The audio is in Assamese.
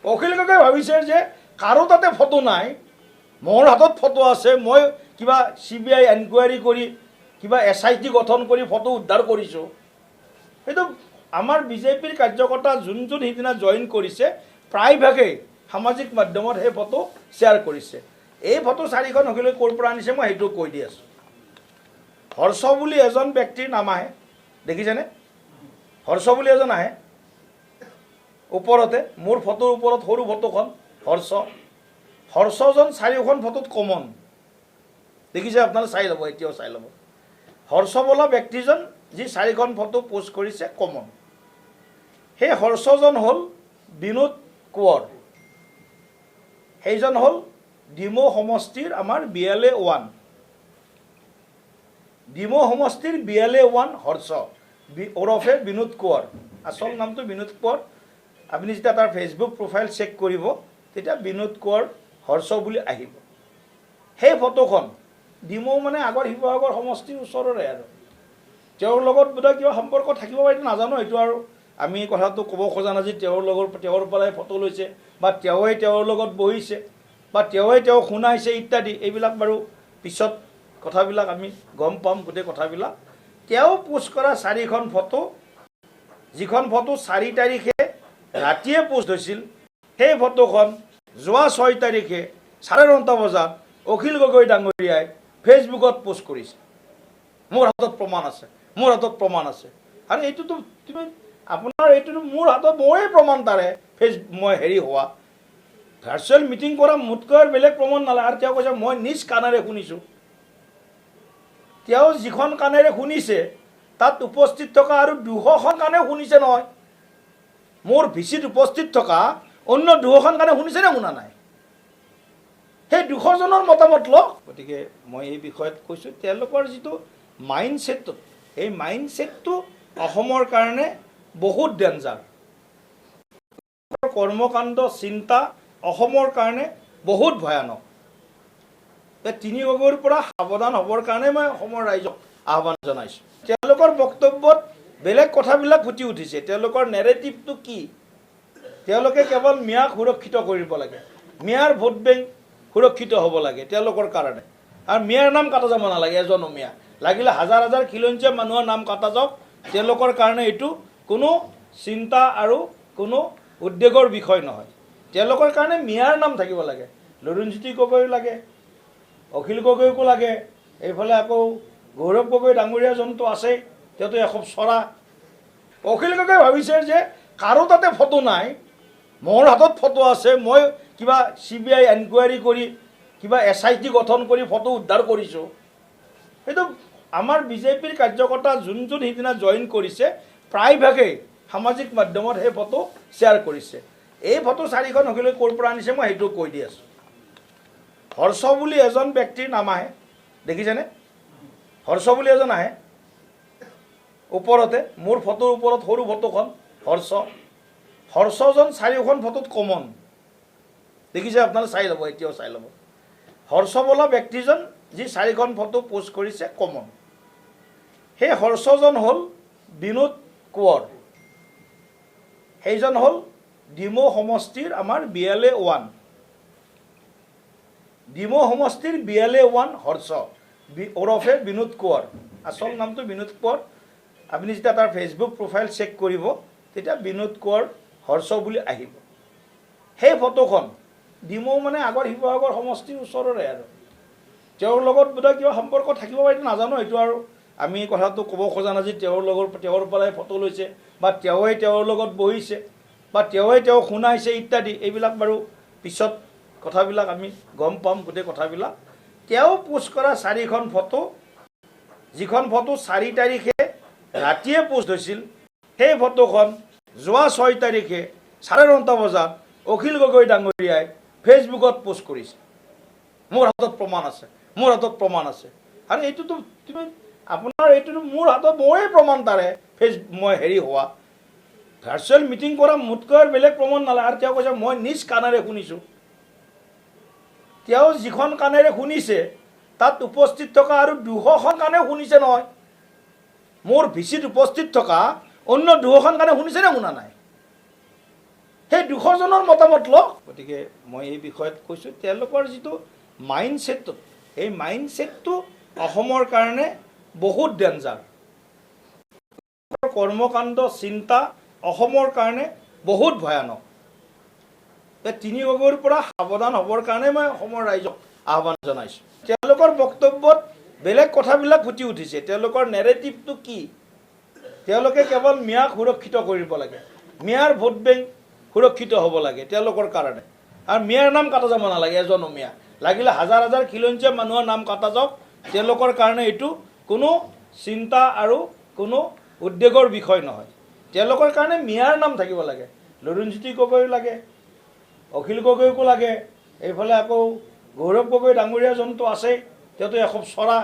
অখিল গগৈ ভাবিছে যে কাৰো তাতে ফটো নাই, মোৰ হাতত ফটো আছে, মই কিবা CBI এনকুৱাৰী কৰি কিবা SIT গঠন কৰি ফটো উদ্ধাৰ কৰিছোঁ। সেইটো আমাৰ বিজেপিৰ কাৰ্যকৰ্তা যোন সিদিনা জইন কৰিছে প্ৰায়ভাগেই সামাজিক মাধ্যমত সেই ফটো শ্বেয়াৰ কৰিছে। এই ফটো 4খন অখিলে ক'ৰ পৰা আনিছে মই সেইটো কৈ দি আছোঁ। হৰ্ষ বুলি এজন ব্যক্তিৰ নাম আহে, দেখিছেনে? হৰ্ষ বুলি এজন আহে ওপৰতে, মোৰ ফটোৰ ওপৰত সৰু ফটোখন হৰ্ষজন 4খন ফটোত কমন, দেখিছে আপোনালোকে? চাই ল'ব, এতিয়াও চাই ল'ব। হৰ্ষ বোলা ব্যক্তিজন যি 4খন ফটো পোষ্ট কৰিছে কমন, সেই হৰ্ষজন হ'ল বিনোদ কোঁৱৰ। সেইজন হ'ল ডিমৌ সমষ্টিৰ আমাৰ BLA 1, ডিমৌ সমষ্টিৰ BLA 1 হৰ্ষ ওৰফে বিনোদ কোঁৱৰ। আচল নামটো বিনোদ কোঁৱৰ। আপুনি যেতিয়া তাৰ ফেচবুক প্ৰফাইল চেক কৰিব তেতিয়া বিনোদ কোঁৱৰ হৰ্ষ বুলি আহিব। সেই ফটোখন ডিমৌ মানে আগৰ শিৱসাগৰ সমষ্টিৰ ওচৰৰে আৰু তেওঁৰ লগত বোধহয় কিবা সম্পৰ্ক থাকিব পাৰে, নাজানো। এইটো আৰু আমি কথাটো ক'ব খোজা নাই যে তেওঁৰ পৰাই ফটো লৈছে বা তেওঁৱেই তেওঁৰ লগত বহিছে বা তেওঁৱেই তেওঁ শুনাইছে ইত্যাদি। এইবিলাক বাৰু পিছত কথাবিলাক আমি গম পাম গোটেই কথাবিলাক। তেওঁ পোষ্ট কৰা 4খন ফটো, যিখন ফটো 4 তাৰিখে ৰাতিয়ে পোষ্ট হৈছিল, সেই ফটোখন যোৱা 6 তাৰিখে 9:30 বজাত অখিল গগৈ ডাঙৰীয়াই ফেচবুকত পোষ্ট কৰিছে। মোৰ হাতত প্ৰমাণ আছে, আৰু এইটোতো আপোনাৰ এইটোতো মোৰ হাতত ময়ে প্ৰমাণ তাৰে মই হোৱা ভাৰ্চুৱেল মিটিং কৰা মোতকৈ বেলেগ প্ৰমাণ নালাগে। আৰু তেওঁ কৈছে মই নিজ কাণেৰে শুনিছোঁ। তেওঁ যিখন কাণেৰে শুনিছে তাত উপস্থিত থকা আৰু 200খন কাণে শুনিছে নহয়। মোৰ ভিচিত উপস্থিত থকা অন্য 200খন কাণে শুনিছে নে শুনা নাই? সেই 200জনৰ মতামত লওক। গতিকে মই এই বিষয়ত কৈছোঁ, তেওঁলোকৰ যিটো মাইণ্ডছেটটো, এই মাইণ্ডছেটটো অসমৰ কাৰণে বহুত ডেঞ্জাৰ। কৰ্মকাণ্ড চিন্তা অসমৰ কাৰণে বহুত ভয়ানক। 3 গগৈৰ পৰা সাৱধান হ'বৰ কাৰণে মই অসমৰ ৰাইজক আহ্বান জনাইছোঁ। তেওঁলোকৰ বক্তব্যত বেলেগ কথাবিলাক ফুটি উঠিছে। তেওঁলোকৰ নেৰেটিভটো কি? তেওঁলোকে কেৱল মিয়াক সুৰক্ষিত কৰিব লাগে, মিয়াৰ ভোট বেংক সুৰক্ষিত হ'ব লাগে তেওঁলোকৰ কাৰণে, আৰু মিয়াৰ নাম কাটা যাব নালাগে। এজনো মিয়া লাগিলে হাজাৰ হাজাৰ খিলঞ্জীয়া মানুহৰ নাম কাটা যাওক, তেওঁলোকৰ কাৰণে এইটো কোনো চিন্তা আৰু কোনো উদ্বেগৰ বিষয় নহয়। তেওঁলোকৰ কাৰণে মিয়াৰ নাম থাকিব লাগে। লুৰিণজ্যোতি গগৈ লাগে, অখিল গগৈকো লাগে, এইফালে আকৌ গৌৰৱ গগৈ ডাঙৰীয়া যোনটো আছে তেওঁতো এখোপ চৰা। অখিল গগৈ ভাবিছে যে কাৰো তাতে ফটো নাই, মোৰ হাতত ফটো আছে, মই কিবা CBI এনকুৱাৰী কৰি কিবা SIT গঠন কৰি ফটো উদ্ধাৰ কৰিছোঁ। সেইটো আমাৰ বিজেপিৰ কাৰ্যকৰ্তা যোন সিদিনা জইন কৰিছে প্ৰায়ভাগেই সামাজিক মাধ্যমত সেই ফটো শ্বেয়াৰ কৰিছে। এই ফটো 4খন অখিলে ক'ৰ পৰা আনিছে মই সেইটো কৈ দি আছোঁ। হৰ্ষ বুলি এজন ব্যক্তিৰ নাম আহে, দেখিছেনে? হৰ্ষ বুলি এজন আহে ওপৰতে, মোৰ ফটোৰ ওপৰত সৰু ফটোখন হৰ্ষজন 4খন ফটোত কমন, দেখিছে? আপোনালোকে চাই ল'ব, এতিয়াও চাই ল'ব। হৰ্ষ বোলা ব্যক্তিজন যি 4খন ফটো পোষ্ট কৰিছে কমন, সেই হৰ্ষজন হ'ল বিনোদ কোঁৱৰ। সেইজন হ'ল ডিমৌ সমষ্টিৰ আমাৰ BLA 1, ডিমৌ সমষ্টিৰ BLA 1 হৰ্ষ ওৰফে বিনোদ কোঁৱৰ। আচল নামটো বিনোদ কোঁৱৰ। আপুনি যেতিয়া তাৰ ফেচবুক প্ৰফাইল চেক কৰিব তেতিয়া বিনোদ কোঁৱৰ হৰ্ষ বুলি আহিব। সেই ফটোখন ডিমৌ মানে আগৰ শিৱসাগৰ সমষ্টিৰ ওচৰৰে আৰু তেওঁৰ লগত বোধহয় কিবা সম্পৰ্ক থাকিব পাৰে, নাজানো। এইটো আৰু আমি কথাটো ক'ব খোজা নাই যে তেওঁৰ পৰাই ফটো লৈছে বা তেওঁৱেই তেওঁৰ লগত বহিছে বা তেওঁৱেই তেওঁ শুনাইছে ইত্যাদি। এইবিলাক বাৰু পিছত কথাবিলাক আমি গম পাম গোটেই কথাবিলাক। তেওঁ পোষ্ট কৰা 4খন ফটো, যিখন ফটো 4 তাৰিখে ৰাতিয়ে পোষ্ট হৈছিল, সেই ফটোখন যোৱা 6 তাৰিখে 9:30 বজাত অখিল গগৈ ডাঙৰীয়াই ফেচবুকত পোষ্ট কৰিছে। মোৰ হাতত প্ৰমাণ আছে, আৰু এইটোতো আপোনাৰ এইটোতো মোৰ হাতত ময়ে প্ৰমাণ তাৰে মই হোৱা ভাৰ্চুৱেল মিটিং কৰা মোতকৈ বেলেগ প্ৰমাণ নালাগে। আৰু তেওঁ কৈছে মই নিজ কাণেৰে শুনিছোঁ। তেওঁ যিখন কাণেৰে শুনিছে তাত উপস্থিত থকা আৰু 200খন কাণে শুনিছে নহয়। মোৰ ভিচিত উপস্থিত থকা অন্য 200খন কাণে শুনিছে নে শুনা নাই? সেই 200 জনৰ মতামত লওক। গতিকে মই এই বিষয়ত কৈছোঁ তেওঁলোকৰ যিটো মাইণ্ডছেটটো, এই মাইণ্ডছেটটো অসমৰ কাৰণে বহুত ডেঞ্জাৰ। কৰ্মকাণ্ড চিন্তা অসমৰ কাৰণে বহুত ভয়ানক। তিনি গগৈৰ পৰা সাৱধান হ'বৰ কাৰণে মই অসমৰ ৰাইজক আহ্বান জনাইছোঁ। তেওঁলোকৰ বক্তব্যত বেলেগ কথাবিলাক ফুটি উঠিছে। তেওঁলোকৰ নেৰেটিভটো কি? তেওঁলোকে কেৱল মিয়াক সুৰক্ষিত কৰিব লাগে, মিয়াৰ ভোট বেংক সুৰক্ষিত হ'ব লাগে তেওঁলোকৰ কাৰণে, আৰু মিয়াৰ নাম কাটা যাব নালাগে। এজন মিয়া লাগিলে হাজাৰ হাজাৰ খিলঞ্জীয়া মানুহৰ নাম কাটা যাওক, তেওঁলোকৰ কাৰণে এইটো কোনো চিন্তা আৰু কোনো উদ্বেগৰ বিষয় নহয়। তেওঁলোকৰ কাৰণে মিয়াৰ নাম থাকিব লাগে। লুৰিণজ্যোতি গগৈ লাগে, অখিল গগৈকো লাগে, এইফালে আকৌ গৌৰৱ গগৈ ডাঙৰীয়া যোনটো আছে তেওঁতো এসব চৰা